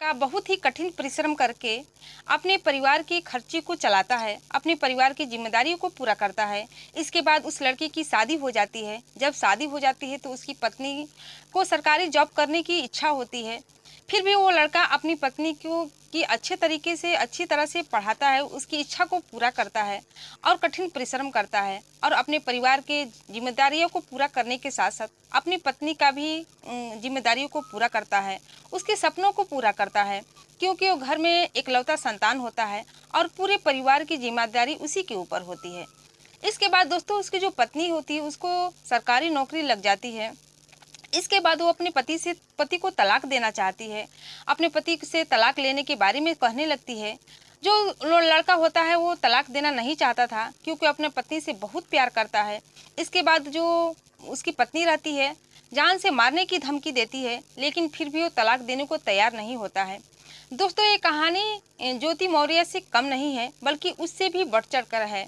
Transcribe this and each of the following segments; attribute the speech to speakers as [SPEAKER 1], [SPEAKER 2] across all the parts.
[SPEAKER 1] का बहुत ही कठिन परिश्रम करके अपने परिवार के खर्चे को चलाता है, अपने परिवार की जिम्मेदारियों को पूरा करता है। इसके बाद उस लड़के की शादी हो जाती है। जब शादी हो जाती है तो उसकी पत्नी को सरकारी जॉब करने की इच्छा होती है। फिर भी वो लड़का अपनी पत्नी को की अच्छी तरह से पढ़ाता है, उसकी इच्छा को पूरा करता है और कठिन परिश्रम करता है और अपने परिवार के जिम्मेदारियों को पूरा करने के साथ साथ अपनी पत्नी का भी जिम्मेदारियों को पूरा करता है, उसके सपनों को पूरा करता है, क्योंकि वो घर में इकलौता संतान होता है और पूरे परिवार की जिम्मेदारी उसी के ऊपर होती है। इसके बाद दोस्तों उसकी जो पत्नी होती है उसको सरकारी नौकरी लग जाती है। इसके बाद वो अपने पति को तलाक देना चाहती है। अपने पति से तलाक लेने के बारे में कहने लगती है। जो लड़का होता है वो तलाक देना नहीं चाहता था, क्योंकि अपने पत्नी से बहुत प्यार करता है। इसके बाद जो उसकी पत्नी रहती है जान से मारने की धमकी देती है, लेकिन फिर भी वो तलाक देने को तैयार नहीं होता है। दोस्तों ये कहानी ज्योति मौर्य से कम नहीं है, बल्कि उससे भी बढ़ चढ़ कर है।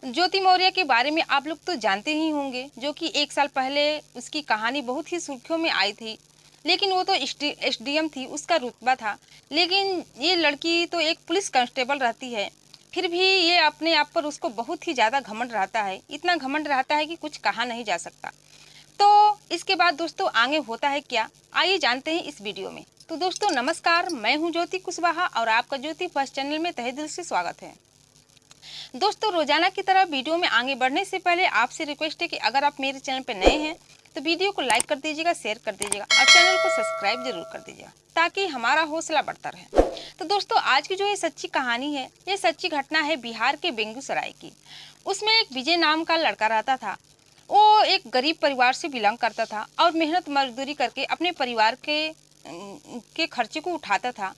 [SPEAKER 1] ज्योति मौर्य के बारे में आप लोग तो जानते ही होंगे, जो कि 1 साल पहले उसकी कहानी बहुत ही सुर्खियों में आई थी। लेकिन वो तो एसडीएम थी, उसका रुतबा था। लेकिन ये लड़की तो एक पुलिस कांस्टेबल रहती है, फिर भी ये अपने आप पर उसको बहुत ही ज़्यादा घमंड रहता है। इतना घमंड रहता है कि कुछ कहा नहीं जा सकता। तो इसके बाद दोस्तों आगे होता है क्या, आइए जानते हैं इस वीडियो में। तो दोस्तों नमस्कार, मैं हूँ ज्योति कुशवाहा और आपका ज्योति फर्स्ट चैनल में तहे दिल से स्वागत है। दोस्तों रोजाना की तरह वीडियो में आगे बढ़ने से पहले आपसे रिक्वेस्ट है कि अगर आप मेरे चैनल पर नए हैं तो वीडियो को लाइक कर दीजिएगा, शेयर कर दीजिएगा और चैनल को सब्सक्राइब जरूर कर दीजिएगा, ताकि हमारा हौसला बढ़ता रहे। तो दोस्तों आज की जो ये सच्ची कहानी है, ये सच्ची घटना है बिहार के बेगूसराय की। उसमें एक विजय नाम का लड़का रहता था। वो एक गरीब परिवार से बिलोंग करता था और मेहनत मजदूरी करके अपने परिवार के खर्चे को उठाता था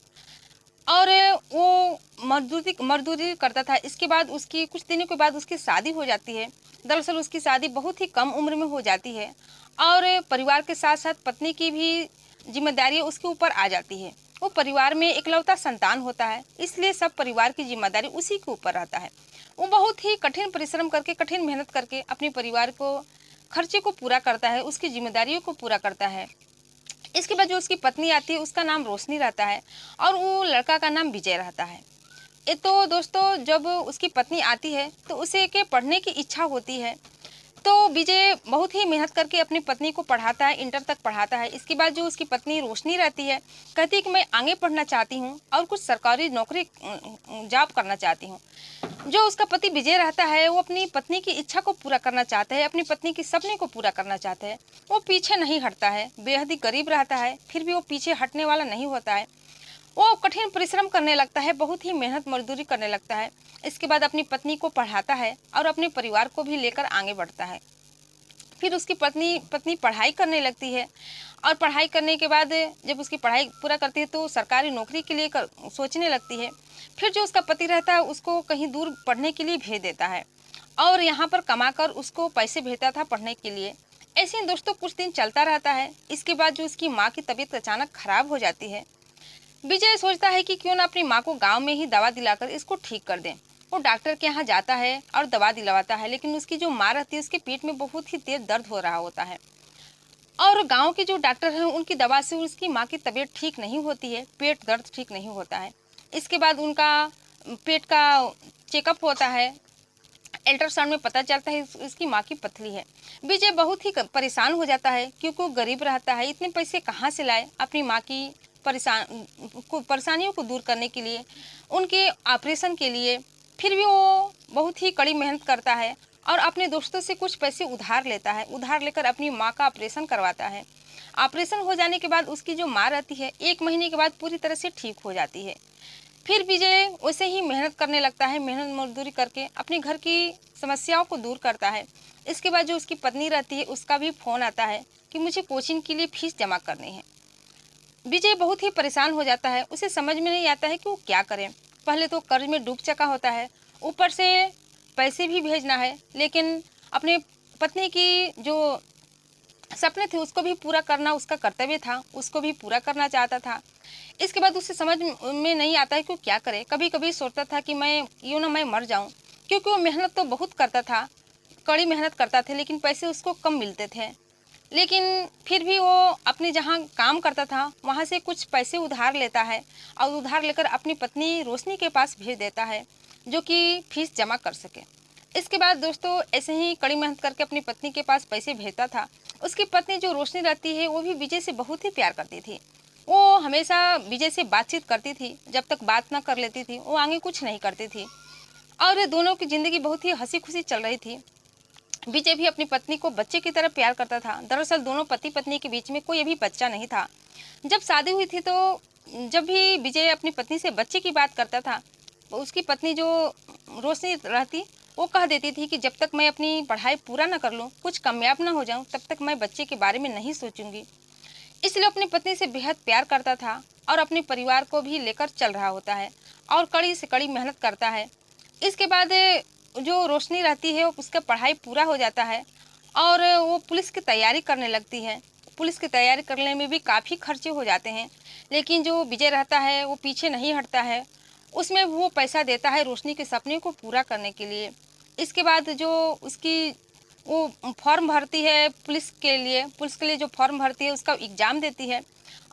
[SPEAKER 1] और वो मजदूरी करता था। इसके बाद उसकी कुछ दिनों के बाद उसकी शादी हो जाती है। दरअसल उसकी शादी बहुत ही कम उम्र में हो जाती है और परिवार के साथ साथ पत्नी की भी जिम्मेदारी उसके ऊपर आ जाती है। वो परिवार में इकलौता संतान होता है, इसलिए सब परिवार की जिम्मेदारी उसी के ऊपर रहता है। वो बहुत ही कठिन परिश्रम करके, कठिन मेहनत करके अपने परिवार को खर्चे को पूरा करता है, उसकी जिम्मेदारियों को पूरा करता है। इसके बाद जो उसकी पत्नी आती है उसका नाम रोशनी रहता है और वो लड़का का नाम विजय रहता है। ये तो दोस्तों जब उसकी पत्नी आती है तो उसे के पढ़ने की इच्छा होती है, तो विजय बहुत ही मेहनत करके अपनी पत्नी को पढ़ाता है, इंटर तक पढ़ाता है। इसके बाद जो उसकी पत्नी रोशनी रहती है कहती है कि मैं आगे पढ़ना चाहती हूँ और कुछ सरकारी नौकरी जॉब करना चाहती हूँ। जो उसका पति विजय रहता है वो अपनी पत्नी की इच्छा को पूरा करना चाहता है, अपनी पत्नी के सपने को पूरा करना चाहता है। वो पीछे नहीं हटता है, बेहद ही गरीब रहता है, फिर भी वो पीछे हटने वाला नहीं होता है। वो कठिन परिश्रम करने लगता है, बहुत ही मेहनत मजदूरी करने लगता है। इसके बाद अपनी पत्नी को पढ़ाता है और अपने परिवार को भी लेकर आगे बढ़ता है। फिर उसकी पत्नी पढ़ाई करने लगती है और पढ़ाई करने के बाद जब उसकी पढ़ाई पूरा करती है तो सरकारी नौकरी के लिए सोचने लगती है। फिर जो उसका पति रहता है उसको कहीं दूर पढ़ने के लिए भेज देता है और यहाँ पर कमाकर उसको पैसे भेजता था पढ़ने के लिए। ऐसे ही दोस्तों कुछ दिन चलता रहता है। इसके बाद जो उसकी माँ की तबीयत अचानक खराब हो जाती है। विजय सोचता है कि क्यों ना अपनी माँ को गांव में ही दवा दिलाकर इसको ठीक कर दें। वो डॉक्टर के यहाँ जाता है और दवा दिलवाता है, लेकिन उसकी जो माँ रहती है उसके पेट में बहुत ही तेज दर्द हो रहा होता है और गांव के जो डॉक्टर हैं उनकी दवा से उसकी माँ की तबीयत ठीक नहीं होती है, पेट दर्द ठीक नहीं होता है। इसके बाद उनका पेट का चेकअप होता है। अल्ट्रासाउंड में पता चलता है इसकी माँ की पथरी है। विजय बहुत ही परेशान हो जाता है, क्योंकि वो गरीब रहता है, इतने पैसे कहाँ से लाए अपनी माँ की परेशानियों को दूर करने के लिए, उनके ऑपरेशन के लिए। फिर भी वो बहुत ही कड़ी मेहनत करता है और अपने दोस्तों से कुछ पैसे उधार लेता है। उधार लेकर अपनी माँ का ऑपरेशन करवाता है। ऑपरेशन हो जाने के बाद उसकी जो माँ रहती है 1 महीने के बाद पूरी तरह से ठीक हो जाती है। फिर विजय वैसे ही मेहनत करने लगता है, मेहनत मजदूरी करके अपने घर की समस्याओं को दूर करता है। इसके बाद जो उसकी पत्नी रहती है उसका भी फ़ोन आता है कि मुझे कोचिंग के लिए फीस जमा करनी है। विजय बहुत ही परेशान हो जाता है, उसे समझ में नहीं आता है कि वो क्या करें। पहले तो कर्ज में डूब चुका होता है, ऊपर से पैसे भी भेजना है, लेकिन अपने पत्नी की जो सपने थे उसको भी पूरा करना उसका कर्तव्य था, उसको भी पूरा करना चाहता था। इसके बाद उसे समझ में नहीं आता है कि वो क्या करे। कभी कभी सोचता था कि मैं मर जाऊं, क्योंकि वो मेहनत तो बहुत करता था, कड़ी मेहनत करता था, लेकिन पैसे उसको कम मिलते थे। लेकिन फिर भी वो अपने जहाँ काम करता था वहाँ से कुछ पैसे उधार लेता है और उधार लेकर अपनी पत्नी रोशनी के पास भेज देता है, जो कि फीस जमा कर सके। इसके बाद दोस्तों ऐसे ही कड़ी मेहनत करके अपनी पत्नी के पास पैसे भेजता था। उसकी पत्नी जो रोशनी रहती है वो भी विजय से बहुत ही प्यार करती थी। वो हमेशा विजय से बातचीत करती थी, जब तक बात ना कर लेती थी वो आगे कुछ नहीं करती थी और दोनों की ज़िंदगी बहुत ही हंसी खुशी चल रही थी। विजय भी अपनी पत्नी को बच्चे की तरह प्यार करता था। दरअसल दोनों पति पत्नी के बीच में कोई अभी बच्चा नहीं था। जब शादी हुई थी तो जब भी विजय अपनी पत्नी से बच्चे की बात करता था, उसकी पत्नी जो रोशनी रहती वो कह देती थी कि जब तक मैं अपनी पढ़ाई पूरा ना कर लूँ, कुछ कामयाब ना हो जाऊँ, तब तक मैं बच्चे के बारे में नहीं सोचूंगी। इसलिए अपनी पत्नी से बेहद प्यार करता था और अपने परिवार को भी लेकर चल रहा होता है और कड़ी से कड़ी मेहनत करता है। इसके बाद जो रोशनी रहती है वो उसका पढ़ाई पूरा हो जाता है और वो पुलिस की तैयारी करने लगती है। पुलिस की तैयारी करने में भी काफ़ी खर्चे हो जाते हैं, लेकिन जो विजय रहता है वो पीछे नहीं हटता है। उसमें वो पैसा देता है रोशनी के सपने को पूरा करने के लिए। इसके बाद जो उसकी वो फॉर्म भरती है पुलिस के लिए जो फॉर्म भरती है उसका एग्ज़ाम देती है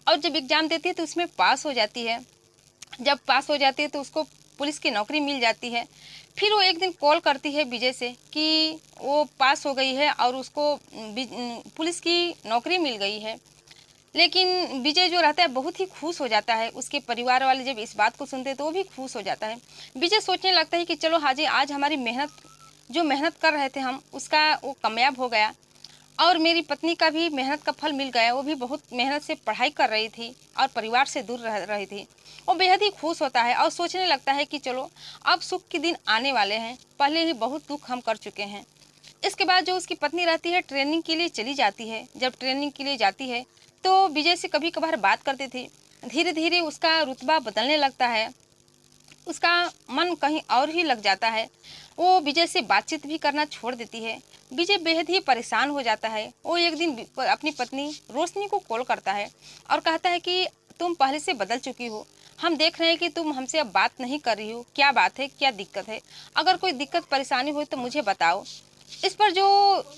[SPEAKER 1] और जब एग्ज़ाम देती है तो उसमें पास हो जाती है। जब पास हो जाती है तो उसको पुलिस की नौकरी मिल जाती है। फिर वो एक दिन कॉल करती है विजय से कि वो पास हो गई है और उसको पुलिस की नौकरी मिल गई है। लेकिन विजय जो रहता है बहुत ही खुश हो जाता है। उसके परिवार वाले जब इस बात को सुनते हैं तो वो भी खुश हो जाता है। विजय सोचने लगता है कि चलो हाजी, आज हमारी मेहनत कर रहे थे हम, उसका वो कामयाब हो गया और मेरी पत्नी का भी मेहनत का फल मिल गया। वो भी बहुत मेहनत से पढ़ाई कर रही थी और परिवार से दूर रह रही थी। वो बेहद ही खुश होता है और सोचने लगता है कि चलो अब सुख के दिन आने वाले हैं, पहले ही बहुत दुख हम कर चुके हैं। इसके बाद जो उसकी पत्नी रहती है ट्रेनिंग के लिए चली जाती है। जब ट्रेनिंग के लिए जाती है तो विजय से कभी कभार बात करती थी। धीरे धीरे उसका रुतबा बदलने लगता है, उसका मन कहीं और ही लग जाता है। वो विजय से बातचीत भी करना छोड़ देती है। विजय बेहद ही परेशान हो जाता है। वो एक दिन अपनी पत्नी रोशनी को कॉल करता है और कहता है कि तुम पहले से बदल चुकी हो, हम देख रहे हैं कि तुम हमसे अब बात नहीं कर रही हो, क्या बात है, क्या दिक्कत है, अगर कोई दिक्कत परेशानी हो तो मुझे बताओ। इस पर जो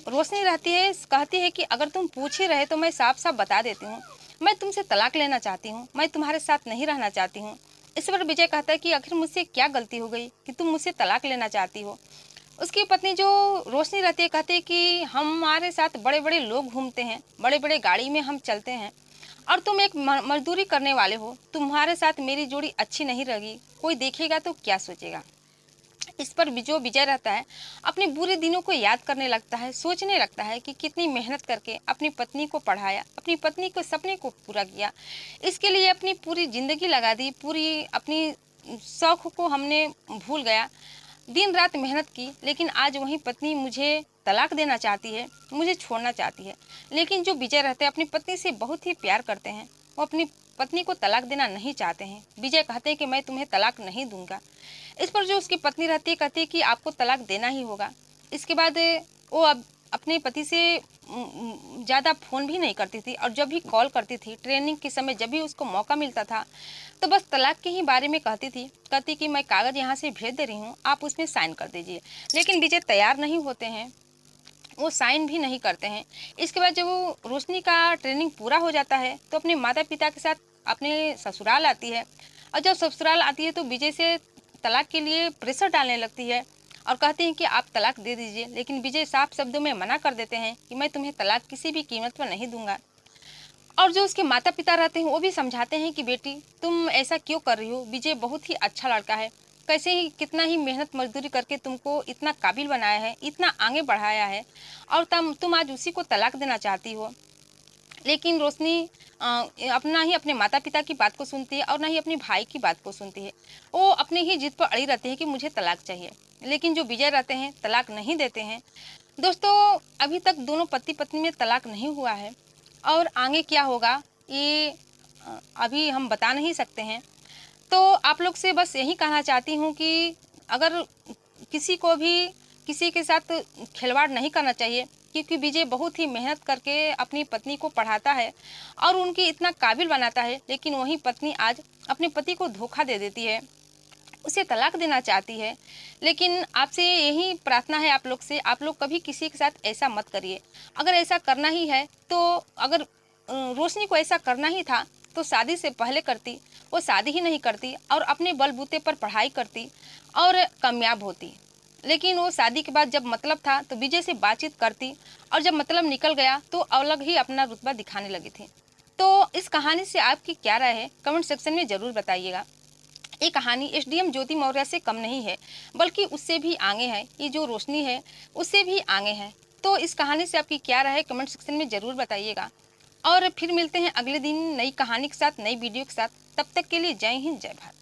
[SPEAKER 1] रोशनी रहती है कहती है कि अगर तुम पूछ ही रहे तो मैं साफ साफ बता देती हूँ, मैं तुमसे तलाक लेना चाहती हूँ, मैं तुम्हारे साथ नहीं रहना चाहती हूँ। इस पर विजय कहता है कि आखिर मुझसे क्या गलती हो गई कि तुम मुझसे तलाक लेना चाहती हो। उसकी पत्नी जो रोशनी रहती है कहती है कि हमारे साथ बड़े बड़े लोग घूमते हैं, बड़े बड़े गाड़ी में हम चलते हैं और तुम एक मजदूरी करने वाले हो, तुम्हारे साथ मेरी जोड़ी अच्छी नहीं रहेगी, कोई देखेगा तो क्या सोचेगा। इस पर जो विजय रहता है अपने बुरे दिनों को याद करने लगता है, सोचने लगता है कि कितनी मेहनत करके अपनी पत्नी को पढ़ाया, अपनी पत्नी को सपने को पूरा किया, इसके लिए अपनी पूरी ज़िंदगी लगा दी, पूरी अपनी शौक को हमने भूल गया, दिन रात मेहनत की, लेकिन आज वही पत्नी मुझे तलाक देना चाहती है, मुझे छोड़ना चाहती है। लेकिन जो विजय रहते हैं अपनी पत्नी से बहुत ही प्यार करते हैं, वो अपनी पत्नी को तलाक देना नहीं चाहते हैं। विजय कहते हैं कि मैं तुम्हें तलाक नहीं दूंगा। इस पर जो उसकी पत्नी रहती है कहती है कि आपको तलाक देना ही होगा। इसके बाद वो अब अपने पति से ज़्यादा फ़ोन भी नहीं करती थी और जब भी कॉल करती थी ट्रेनिंग के समय, जब भी उसको मौका मिलता था तो बस तलाक के ही बारे में कहती थी। कहती कि मैं कागज़ यहाँ से भेज दे रही हूँ, आप उसमें साइन कर दीजिए। लेकिन विजय तैयार नहीं होते हैं, वो साइन भी नहीं करते हैं। इसके बाद जब वो रोशनी का ट्रेनिंग पूरा हो जाता है तो अपने माता पिता के साथ अपने ससुराल आती है और जब ससुराल आती है तो विजय से तलाक के लिए प्रेशर डालने लगती है और कहते हैं कि आप तलाक दे दीजिए। लेकिन विजय साफ शब्दों में मना कर देते हैं कि मैं तुम्हें तलाक किसी भी कीमत पर नहीं दूंगा। और जो उसके माता पिता रहते हैं वो भी समझाते हैं कि बेटी तुम ऐसा क्यों कर रही हो, विजय बहुत ही अच्छा लड़का है, कैसे ही कितना ही मेहनत मजदूरी करके तुमको इतना काबिल बनाया है, इतना आगे बढ़ाया है और तुम आज उसी को तलाक देना चाहती हो। लेकिन रोशनी अपना ही अपने माता पिता की बात को सुनती है और ना ही अपने भाई की बात को सुनती है। वो अपने ही जिद पर अड़ी रहती है कि मुझे तलाक चाहिए। लेकिन जो विजय रहते हैं तलाक नहीं देते हैं। दोस्तों अभी तक दोनों पति पत्नी में तलाक नहीं हुआ है और आगे क्या होगा ये अभी हम बता नहीं सकते हैं। तो आप लोग से बस यही कहना चाहती हूँ कि अगर किसी को भी किसी के साथ खिलवाड़ नहीं करना चाहिए, क्योंकि विजय बहुत ही मेहनत करके अपनी पत्नी को पढ़ाता है और उनकी इतना काबिल बनाता है, लेकिन वही पत्नी आज अपने पति को धोखा दे देती है। उसे तलाक देना चाहती है। लेकिन आपसे यही प्रार्थना है आप लोग से, आप लोग कभी किसी के साथ ऐसा मत करिए। अगर ऐसा करना ही है तो अगर रोशनी को ऐसा करना ही था तो शादी से पहले करती, वो शादी ही नहीं करती और अपने बलबूते पर पढ़ाई करती और कामयाब होती। लेकिन वो शादी के बाद जब मतलब था तो विजय से बातचीत करती और जब मतलब निकल गया तो अलग ही अपना रुतबा दिखाने लगी थी। तो इस कहानी से आपकी क्या राय है, कमेंट सेक्शन में ज़रूर बताइएगा। ये कहानी एसडीएम ज्योति मौर्य से कम नहीं है, बल्कि उससे भी आगे है। ये जो रोशनी है उससे भी आगे है। तो इस कहानी से आपकी क्या राय है, कमेंट सेक्शन में ज़रूर बताइएगा। और फिर मिलते हैं अगले दिन नई कहानी के साथ, नई वीडियो के साथ। तब तक के लिए जय हिंद, जय भारत।